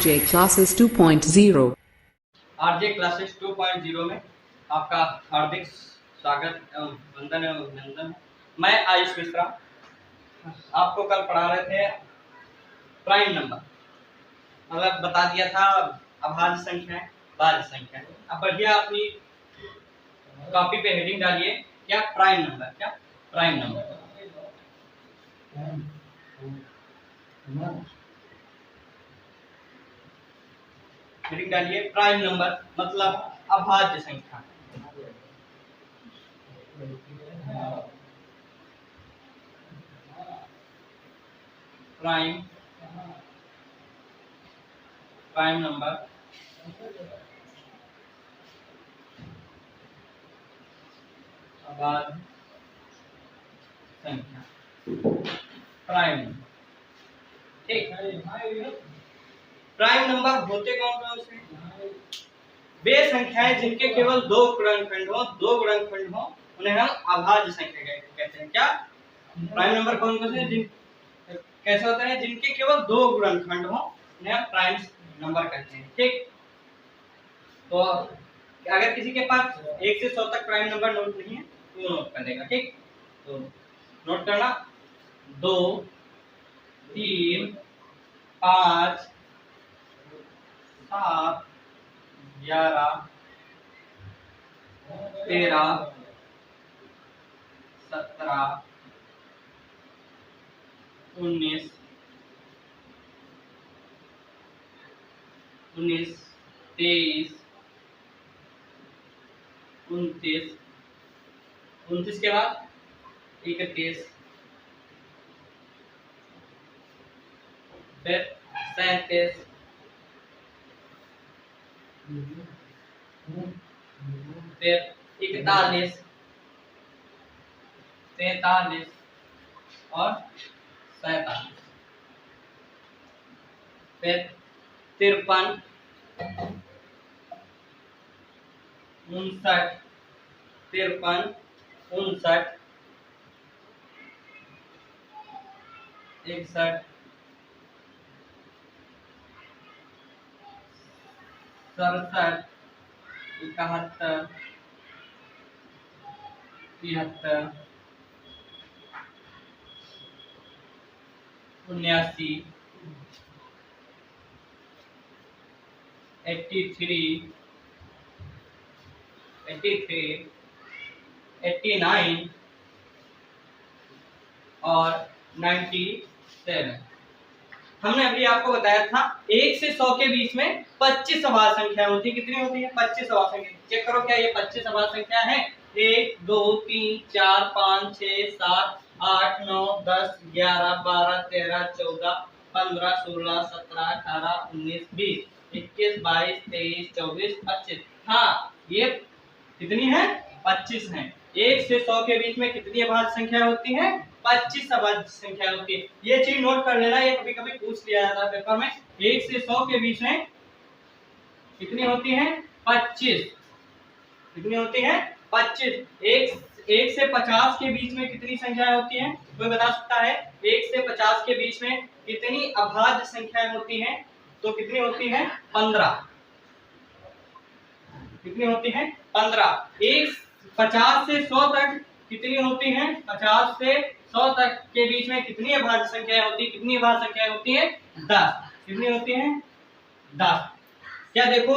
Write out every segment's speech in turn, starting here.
RJ Classes 2.0 RJ classes 2.0 में आपका हार्दिक स्वागत एवं वंदन एवं अभिनंदन। मैं आयुष मिश्रा आपको कल पढ़ा रहे थे प्राइम नंबर, मतलब बता दिया था अभाज्य संख्या भाज्य संख्या। अब बढ़िया अपनी कॉपी पे हेडिंग डालिए, क्या प्राइम नंबर, क्या प्राइम नंबर। हेडिंग डालिए प्राइम नंबर मतलब अभाज्य संख्या। प्राइम नंबर अभाज्य संख्या, प्राइम नंबर। ठीक, प्राइम नंबर होते कौन से? वे संख्याएं जिनके केवल दो गुणनखंड हो उन्हें हम अभाज्य संख्या कहते हैं। क्या प्राइम नंबर कौन से कैसे होते हैं? जिनके केवल दो गुणनखंड हो उन्हें हम प्राइम नंबर कहते हैं। ठीक, तो अगर किसी के पास 1 से 100 तक प्राइम नंबर नोट नहीं है तो नोट कर लेगा। ठीक, तो नोट करना 2 3 5 7 11 13 17 19 23 29 के बाद 31 फिर 37 फिर 41 43 और 47 फिर 53 59 53 59 61 67 71 73 79 83 89 और 97। हमने अभी आपको बताया था 1 से 100 के बीच में 25 अभाज्य संख्या होती है। कितनी होती है? 25 अभाज्य संख्या। चेक करो क्या ये 25 अभाज्य संख्या है? 1 2 3 4 5 6 7 8 9 10 11 12 13 14 15 16 17 18 19 20 21 22 23 24 25। हाँ, ये कितनी है? 25 है। 1 से 100 के बीच में कितनी अभाज्य संख्या होती है? 25 अभाज्य संख्या होती है। ये चीज नोट कर लेना, ये कभी कभी पूछ लिया जाता है पेपर में। 1 से 100 के बीच में कितनी होती है? 25। कितनी होती है? 25। 1 से 50 के बीच में कितनी संख्याएं होती हैं? कोई बता सकता है? 1 से 50 के बीच में कितनी अभाज्य संख्याएं होती हैं? तो कितनी होती है? 15। कितनी होती है? 15। 50 से 100 तक कितनी होती है? 50 से 100 तक के बीच में कितनी अभाज्य संख्याएं होती है? कितनी अभाज्य संख्याएं होती है? 10। कितनी होती है? 10। क्या देखो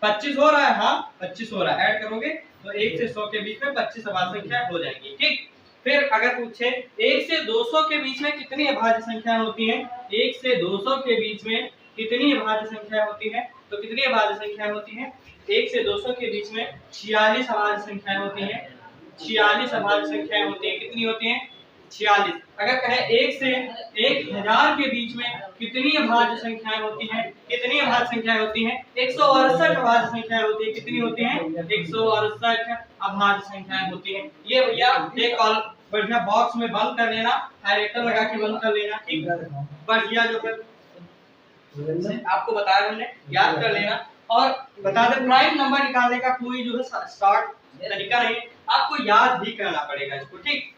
25 हो रहा है? हाँ, 25 हो रहा है। ऐड करोगे तो 1 से 100 के बीच में 25 अभाज्य संख्या हो जाएगी। ठीक, फिर अगर पूछे 1 से 200 के बीच में कितनी अभाज्य संख्या होती है? 1 से 200 के बीच में कितनी अभाज्य संख्या होती है? तो कितनी अभाज्य संख्या होती है? 1 से 200 के बीच में 46 अभाज्य संख्याएं होती हैं। 46 अभाज्य संख्याएं होती हैं। कितनी होती हैं? 46। अगर कहे 1 से 1000 के बीच में कितनी अभाज्य संख्याएं होती हैं? कितनी अभाज्य संख्याएं होती हैं? 168 अभाज्य संख्याएं होती हैं। कितनी होती हैं? 168 अभाज्य संख्याएं होती हैं। ये भैया एक कॉल बढ़िया बॉक्स में बंद कर लेना, हाइलाइटर लगा के बंद कर लेना। ठीक, बढ़िया जो फिर आपको बताया हमने, याद कर लेना। और बता दें प्राइम नंबर निकालने का कोई जो है स्टार्ट तरीका नहीं, आपको याद भी करना पड़ेगा इसको। ठीक,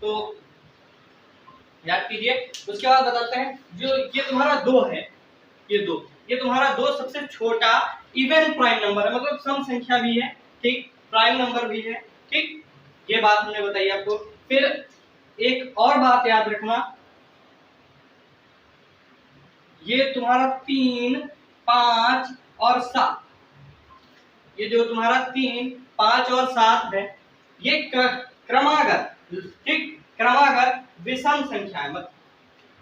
तो याद कीजिए। उसके बाद बताते हैं जो ये तुम्हारा 2 है, ये 2, ये तुम्हारा 2 सबसे छोटा इवन प्राइम नंबर है, मतलब सम संख्या भी है, ठीक, प्राइम नंबर भी है, ठीक, ये बात हमने बताई आपको। फिर एक और बात याद रखना, ये तुम्हारा 3, 5 और 7, ये जो तुम्हारा 3, 5 और 7 है, ये क्रमागत, ठीक, क्रमागत विषम संख्या है, मतलब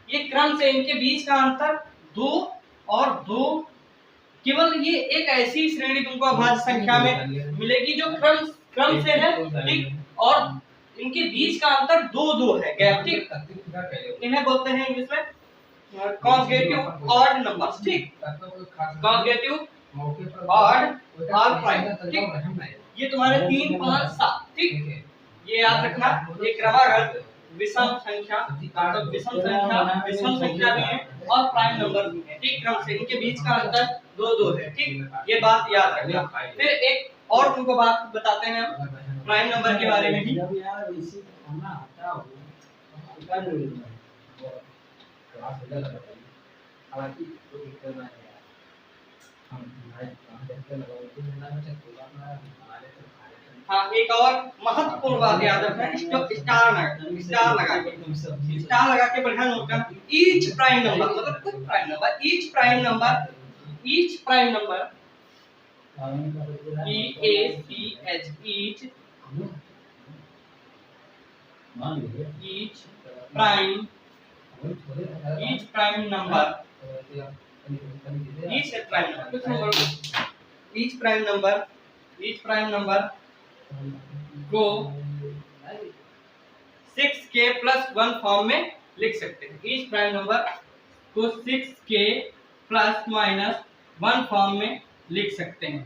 ये क्रम से इनके बीच का अंतर 2 और 2, केवल ये एक ऐसी श्रेणी तुमको अभाज्य संख्या में मिलेगी जो क्रम से है, ठीक, और इनके बीच का अंतर 2 है, गैप, ठीक, इन्हें बोलते हैं इंग्लिश में कॉन्सेक्यूटिव ऑड नंबर्स, ठीक, कॉन्सेक्यूटिव ऑड ऑल प्राइम, ठीक, ये तुम्हारे 3, 5, 7, ठीक, ये याद रखना, ये क्रमागत विषम संख्या, मतलब विषम संख्या भी है और प्राइम नंबर भी है, ठीक, क्रम से इनके बीच का अंतर 2 है, ठीक, ये बात याद रखना। फिर एक और तुमको बात बताते हैं प्राइम नंबर के बारे में भी। हाँ, एक और महत्वपूर्ण बात याद रखना, जो स्टार लगा के बढ़िया नोट करना, ईच प्राइम नंबर, मतलब कुछ prime number, each prime number each prime number each prime number को 6k + 1 फॉर्म में लिख सकते हैं। ईच प्राइम नंबर को 6k ± 1 फॉर्म में लिख सकते हैं,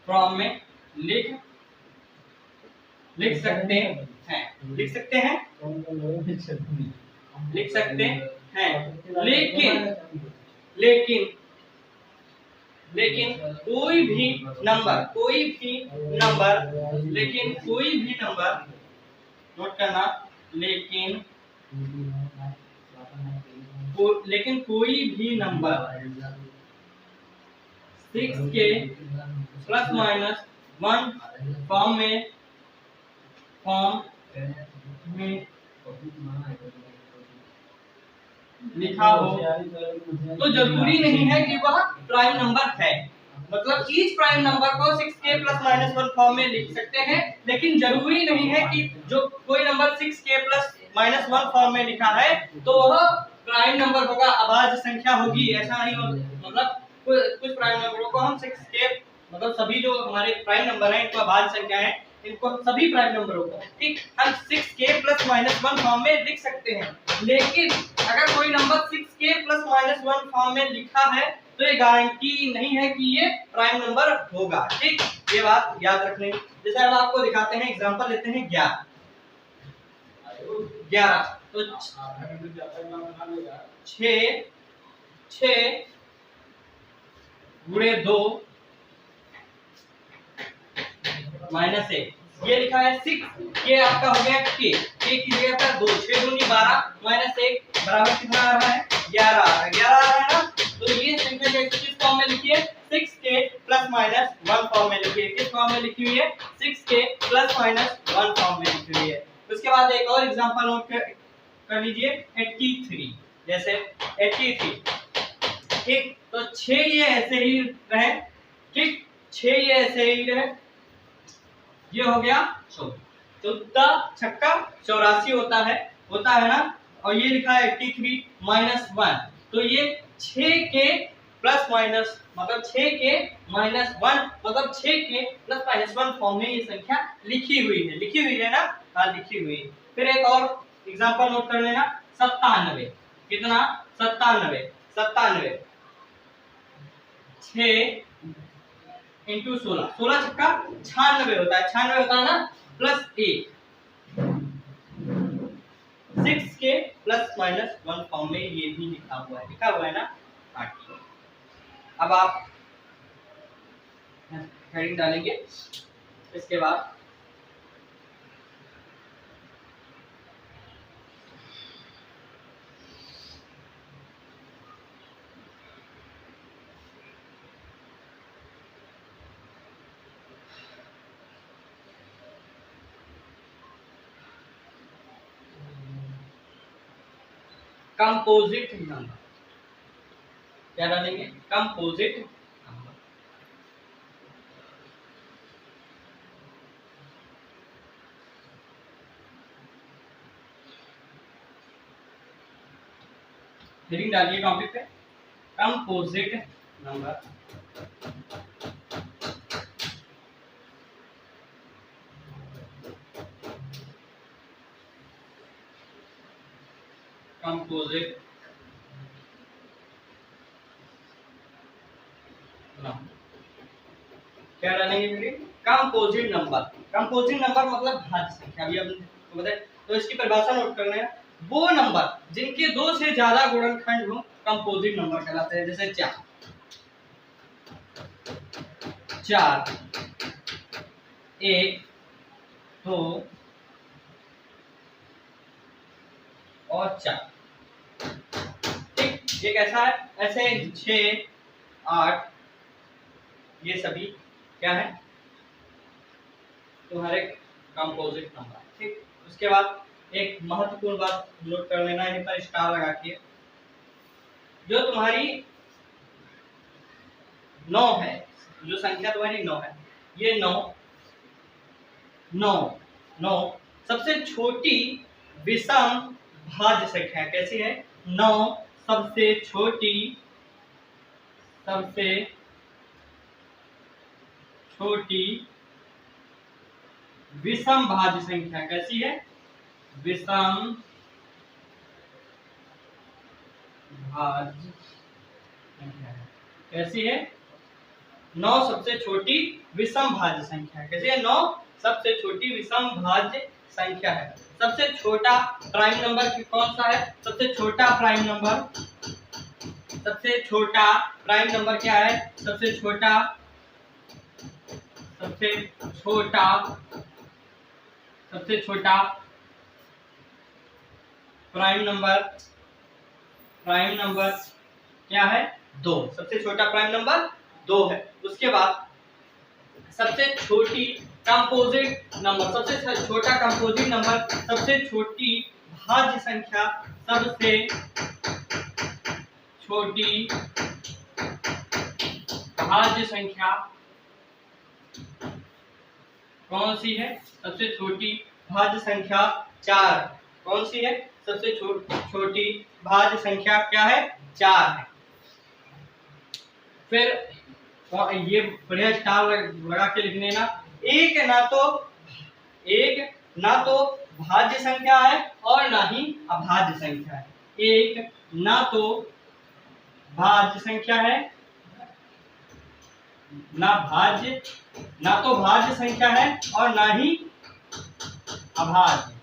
फॉर्म में लिख सकते हैं, लिख सकते हैं, लेकिन कोई भी नंबर नोट करना, लेकिन कोई भी नंबर 6k ± 1 फॉर्म में लिखा हो तो जरूरी नहीं है कि वह प्राइम नंबर है, मतलब ईच प्राइम नंबर को 6k ± 1 फॉर्म में लिख सकते हैं, लेकिन जरूरी नहीं है कि जो कोई नंबर 6k ± 1 फॉर्म में लिखा है तो वह प्राइम नंबर होगा, अभाज्य संख्या होगी, ऐसा नहीं हो, मतलब कुछ प्राइम नंबरों को हम 6k, मतलब सभी जो हमारे प्राइम नंबर हैं इनको अभाज्य संख्या है, इनको सभी प्राइम नंबरों को, ठीक, हम 6k ± 1 फॉर्म में लिख सकते हैं, लेकिन अगर कोई नंबर 6k ± 1 फॉर्म में लिखा है तो ये गारंटी नहीं है कि ये प्राइम नंबर होगा, ठीक, ये बात याद रखनी। जैसे हम आपको दिखाते हैं, एग्जांपल लेते हैं 11, तो 6 गुणे 2 -1, ये लिखा है 6, ये आपका हो गया k की जगह पर 2, 6 दूनी 12 -1 बराबर कितना आ रहा है, 11 आ रहा है ना, तो ये संख्या किस फॉर्म में लिखी है, 6k ± 1 फॉर्म में लिखी है, किस फॉर्म में लिखी हुई है, 6k ± 1 फॉर्म में लिखी हुई है। उसके बाद एक और एग्जांपल नोट कर लीजिए, 83, जैसे 83, ठीक, तो 6 ये ऐसे ही रहे, ठीक, 6 ये ऐसे ही रहे, ये हो गया 14 छक्का 84 होता है ना, और ये लिखा है 83 -1, तो ये 6k ± मतलब 6k -1 मतलब 6k ± 1 फॉर्म में ये संख्या लिखी हुई है ना, हाँ लिखी हुई। फिर एक और एग्जांपल नोट कर लेना, 97, कितना, 97 6 × 16 छक्का 96 होता है ना, +1, 6k ± 1 फॉर्म में ये भी लिखा हुआ है ना, हाँ। अब आप हेडिंग डालेंगे, इसके बाद कंपोजिट नंबर। क्या डालेंगे? Composite number. हेडिंग डालिए टॉपिक पे, कंपोजिट नंबर। कंपोजिट नंबर क्या डालेंगे बेटे? Composite number. कंपोजिट नंबर मतलब भाज्य संख्या। अभी आपको बताया, तो इसकी परिभाषा नोट करना है। वो नंबर जिनके दो से ज्यादा गुणनखंड हो कंपोजिट नंबर कहलाते हैं। जैसे 4, 1, 2 और 4। ठीक, ये कैसा है? ऐसे 6, 8 ये सभी क्या है? तुम्हारे कंपोजिट नंबर। ठीक, उसके बाद एक महत्वपूर्ण बात नोट कर लेना है, पर स्टार लगा के। जो तुम्हारी 9 है, जो संख्या तुम्हारी 9 है, ये 9 सबसे छोटी विषम भाज्य संख्या कैसी है? 9 सबसे छोटी विषम भाज्य संख्या कैसी है? विषम भाज्य संख्या कैसी है? 9 सबसे छोटी विषम भाज्य संख्या कैसी है? 9 सबसे छोटी विषम भाज्य संख्या है। सबसे छोटा प्राइम नंबर कौन सा है? सबसे छोटा प्राइम नंबर क्या है? सबसे छोटा प्राइम नंबर क्या है? 2। सबसे छोटा प्राइम नंबर 2 है। उसके बाद सबसे छोटी कंपोजिट नंबर, सबसे छोटा कंपोजिट नंबर, सबसे छोटी भाज्य संख्या, सबसे छोटी भाज्य संख्या कौन सी है? सबसे छोटी भाज्य संख्या 4। कौन सी है? सबसे छोटी भाज्य संख्या क्या है? 4 है। फिर ये बढ़िया स्टार लगा के लिखने ना, एक ना तो भाज्य संख्या है और ना ही अभाज्य संख्या है। एक ना तो भाज्य संख्या है, ना तो भाज्य संख्या है और ना ही अभाज्य।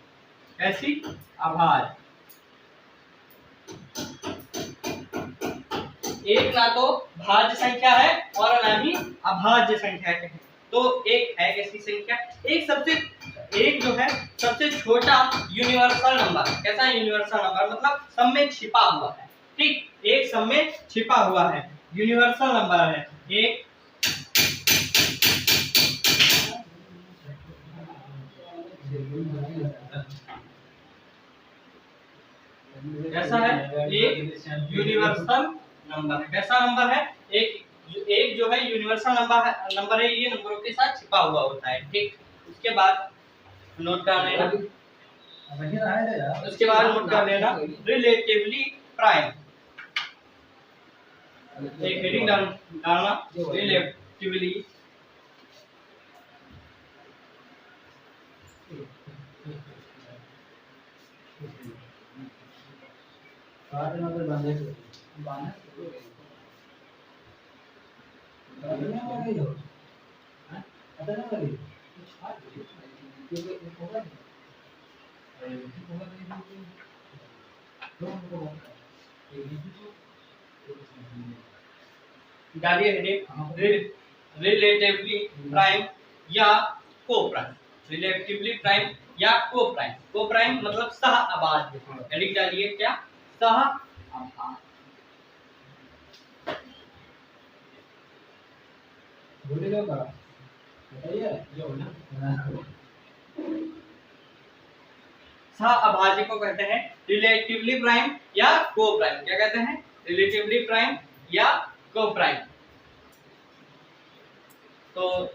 कैसी? अभाज्य। एक ना तो भाज्य संख्या है और ना ही अभाज्य संख्या है। तो एक है कैसी संख्या? एक जो है सबसे छोटा यूनिवर्सल नंबर। कैसा यूनिवर्सल नंबर? मतलब सब में छिपा हुआ है। ठीक, एक सब में छिपा हुआ है, यूनिवर्सल नंबर है। एक कैसा है? एक यूनिवर्सल नंबर है। कैसा नंबर है? एक जो है यूनिवर्सल नंबर है। ये नंबरों के साथ छिपा हुआ होता है। ठीक, उसके बाद नोट कर लेना रिलेटिवली प्राइम। एक हेडिंग डालना, रिलेटिवली डालिए हेडिंग रिलेटिवली प्राइम या को प्राइम। रिलेटिवली प्राइम या को प्राइम। को प्राइम मतलब सह अभाज्य। हेडिंग डालिए क्या? सह अभाज्य। सह अभाज्य को कहते हैं रिलेटिवली प्राइम या को प्राइम। क्या कहते हैं? रिलेटिवली प्राइम या को प्राइम। तो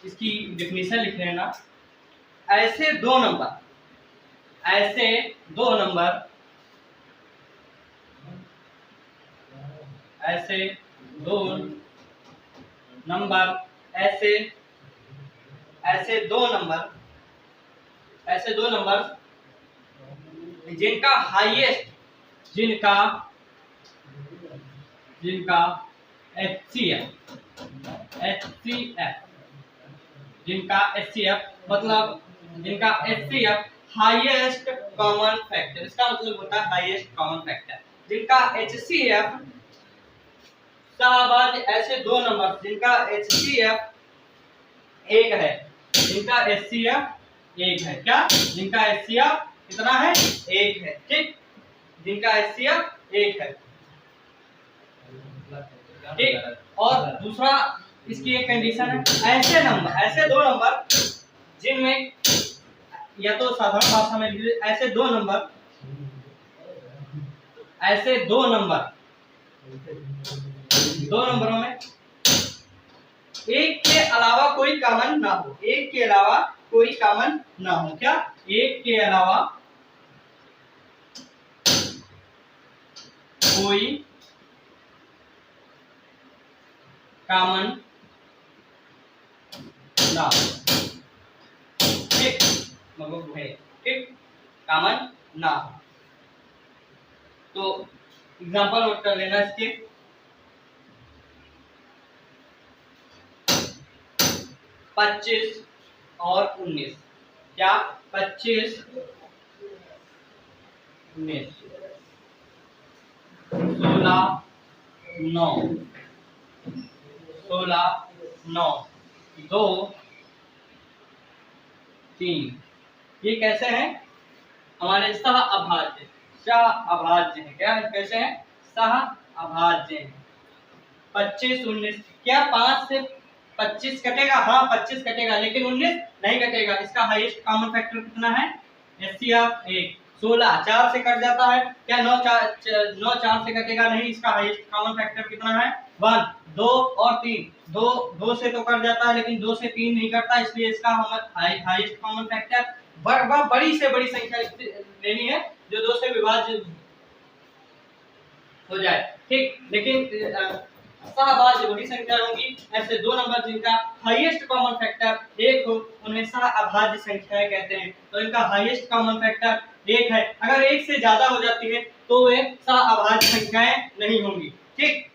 इसकी डेफिनेशन लिख लेना। ऐसे दो नंबर ऐसे दो नंबर ऐसे दो नंबर जिनका हाईएस्ट जिनका HCF मतलब जिनका HCF हाईएस्ट कॉमन फैक्टर, इसका मतलब होता है हाईएस्ट कॉमन फैक्टर। जिनका HCF सहअभाज्य ऐसे दो नंबर जिनका HCF 1 है, जिनका HCF 1 है। क्या? जिनका HCF कितना है? 1 है। ठीक, जिनका HCF 1 है। ठीक, और दूसरा इसकी एक कंडीशन है, ऐसे दो नंबर जिनमें, या तो साधारण भाषा में लिख लीजिए, ऐसे दो नंबरों में एक के अलावा कोई कॉमन ना हो। एक के अलावा कोई कॉमन ना हो। क्या? एक के अलावा कोई कॉमन ना हो। ठीक, मतलब है ठीक, कॉमन ना हो। तो एग्जांपल नोट कर लेना इसके। 25 और 19। क्या? 25 19 16 9 2 3। ये कैसे हैं? हमारे सह अभाज्य है। क्या कैसे हैं? सह अभाज्य है। 25 19। क्या 5 से 25 कटेगा? हाँ 25 कटेगा, लेकिन 19 नहीं कटेगा। इसका हाईएस्ट कॉमन फैक्टर कितना है? HCF 1। 16 4 से कट जाता है। क्या 9 4 से कटेगा? नहीं, इसका हाईएस्ट कॉमन फैक्टर कितना है? 1। 2 और 3, 2 से तो कट जाता है, लेकिन 2 से 3 नहीं कटता, इसलिए इसका हाईएस्ट कॉमन फैक्टर बड़ी से बड़ी संख्या लेनी है जो 2 से विभाज्य हो जाए। ठीक, लेकिन सहअभाज्य वही संख्या होगी, ऐसे दो नंबर जिनका हाईएस्ट कॉमन फैक्टर 1 हो, उन्हें सहअभाज्य संख्याएं कहते हैं। तो इनका हाईएस्ट कॉमन फैक्टर 1 है। अगर 1 से ज्यादा हो जाती है तो वे सहअभाज्य संख्याएं नहीं होंगी। ठीक,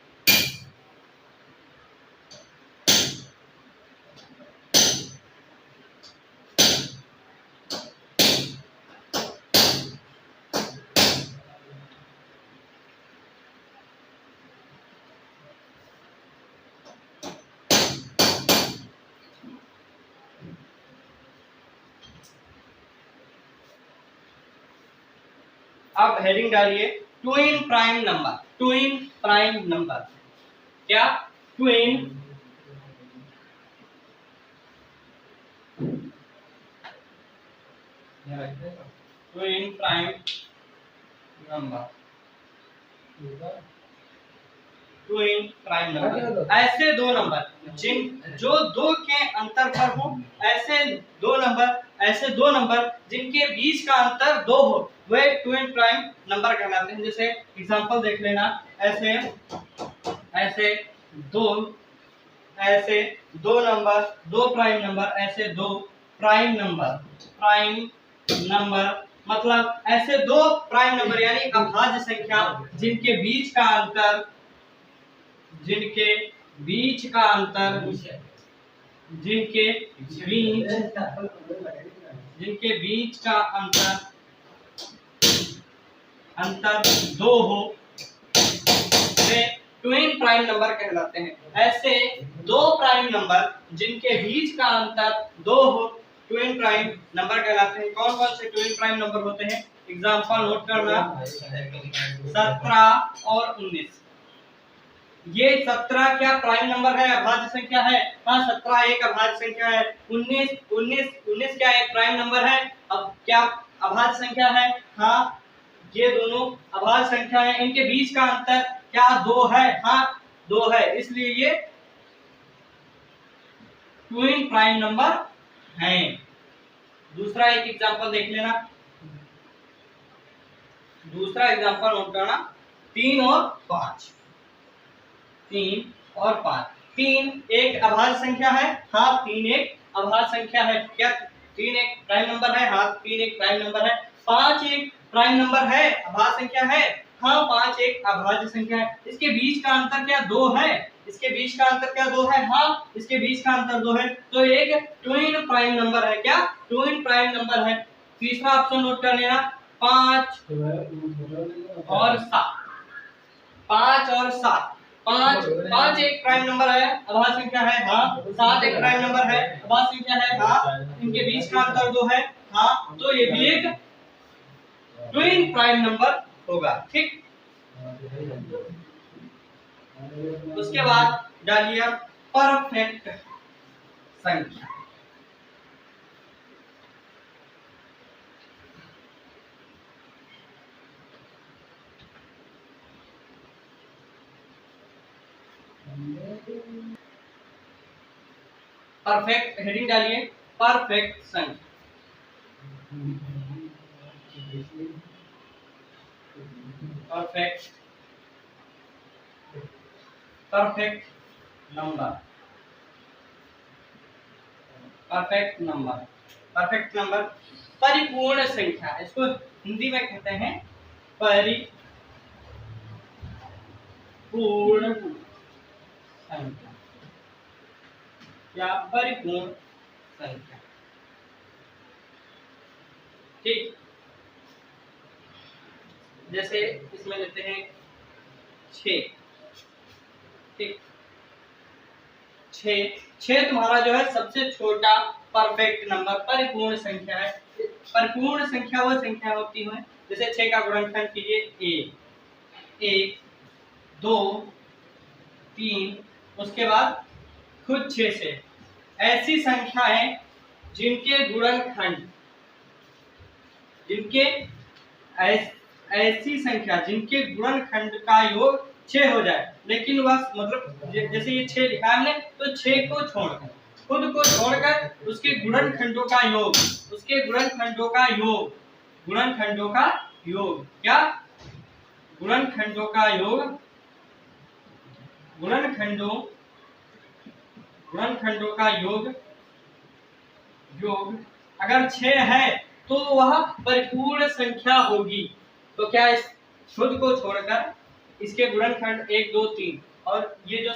अब हेडिंग डालिए ट्विन प्राइम नंबर। क्या? ट्विन प्राइम नंबर ऐसे दो नंबर जो 2 के अंतर पर हो, ऐसे दो नंबर जिनके बीच का अंतर 2 हो, वे ट्विन प्राइम नंबर कहलाते हैं। जैसे एग्जांपल देख लेना, ऐसे दो नंबर, 2 प्राइम नंबर, ऐसे 2 प्राइम नंबर मतलब ऐसे 2 प्राइम नंबर यानी अभाज्य संख्या जिनके बीच का अंतर अंतर 2 हो, वे ट्विन प्राइम नंबर कहलाते हैं। ऐसे 2 प्राइम नंबर जिनके बीच का अंतर 2 हो, ट्विन प्राइम नंबर कहलाते हैं। कौन कौन से ट्विन प्राइम नंबर होते हैं? एग्जांपल नोट करना, 17 और 19। ये 17 क्या प्राइम नंबर है, अभाज्य संख्या है? हाँ, 17 एक अभाज्य संख्या है। 19 क्या एक प्राइम नंबर है? अब क्या अभाज्य संख्या है? हाँ, ये दोनों अभाज्य संख्या है। इनके बीच का अंतर क्या 2 है? हाँ, 2 है, इसलिए ये ट्विन प्राइम नंबर है। दूसरा एक एग्जांपल देख लेना, दूसरा एग्जांपल नोट करना, 3 और 5। 3 और 5, 3 एक अभाज्य संख्या है। हाँ, 3 एक अभाज्य संख्या है। क्या 3 एक प्राइम नंबर है? हाँ, 3 एक प्राइम नंबर है। 5 एक प्राइम नंबर है, अभाज्य संख्या है। हाँ, 5 एक अभाज्य संख्या है। इसके बीच का अंतर क्या 2 है? इसके बीच का अंतर क्या 2 है? हाँ, इसके बीच का अंतर 2 है, तो एक ट्विन प्राइम नंबर है। क्या ट्विन प्राइम नंबर है? तीसरा ऑप्शन नोट कर लेना, 5 और 7। 5 और 7, 5 एक प्राइम नंबर है, अभाज्य संख्या है। हाँ, 7 एक प्राइम नंबर है, अभाज्य संख्या है। हाँ, इनके बीच का अंतर 2 है। हाँ, तो ये भी एक ट्विन प्राइम नंबर होगा। ठीक, उसके बाद डालिए परफेक्ट संख्या। परफेक्ट हेडिंग डालिए, परफेक्ट संख्या। Perfect, perfect number, perfect number, perfect number, परिपूर्ण संख्या। इसको हिंदी में कहते हैं परिपूर्ण संख्या या परिपूर्ण संख्या। ठीक, जैसे इसमें लेते हैं 6। ठीक, 6 तुम्हारा जो है सबसे छोटा परफेक्ट नंबर, परिपूर्ण संख्या है। परिपूर्ण संख्या वह संख्या होती है, जैसे 6 का गुणनखंड कीजिए 1, 2, 3, उसके बाद खुद 6 से। ऐसी संख्याएं जिनके गुणनखंड, जिनके ऐसी संख्या जिनके गुणनखंड का योग 6 हो जाए, लेकिन वह मतलब जैसे ये 6 लिखा है हमने, तो 6 को छोड़कर, खुद को छोड़कर उसके गुणनखंडों का योग, उसके गुणनखंडों का योग, गुणनखंडों का योग, क्या गुणनखंडों का योग, गुणनखंडों, गुणनखंडों का योग, योग अगर 6 है तो वह परिपूर्ण संख्या होगी। तो क्या इस शुद्ध को छोड़कर इसके गुणनखंड 1, 2, 3 और ये जो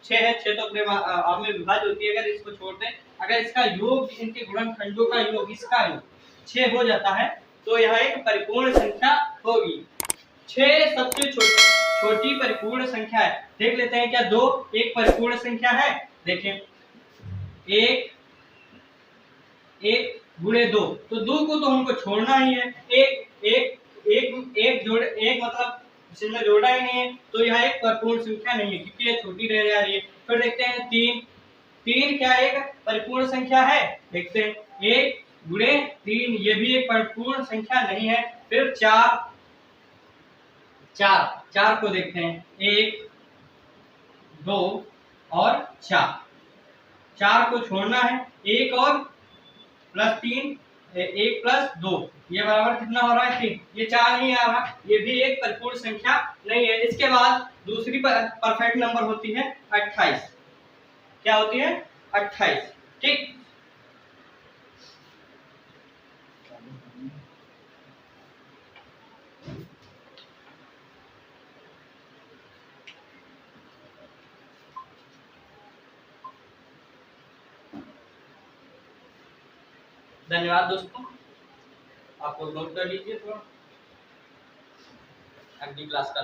6 है, 6 तो अपने आप में विभाज्य होती है। अगर इसको छोड़ दें, अगर इसका योग, इनके गुणनखंडों का योग, इसका योग 6 हो जाता है, तो यह एक परिपूर्ण संख्या होगी। 6 सबसे छोटी परिपूर्ण संख्या है। देख लेते हैं, क्या 2 एक परिपूर्ण संख्या है? देखें, 1 गुणे 2, तो 2 को तो हमको छोड़ना ही है। एक जोड़, एक मतलब इसमें जोड़ा ही नहीं है, तो यह एक परिपूर्ण संख्या नहीं है, क्योंकि ये छोटी रह जा रही है। फिर देखते हैं 3 क्या एक परिपूर्ण संख्या है? देखते हैं, 1 गुणे 3, ये भी एक परिपूर्ण संख्या नहीं है। फिर 4 को देखते हैं, 1, 2 और 4 को छोड़ना है। 1 और प्लस 3, 1 प्लस 2, ये बराबर कितना हो रहा है? 3। ये 4 नहीं आ रहा, ये भी एक परिपूर्ण संख्या नहीं है। इसके बाद दूसरी परफेक्ट नंबर होती है 28। क्या होती है? 28। ठीक, धन्यवाद दोस्तों, आप लोग नोट कर लीजिए, थोड़ा अगली क्लास का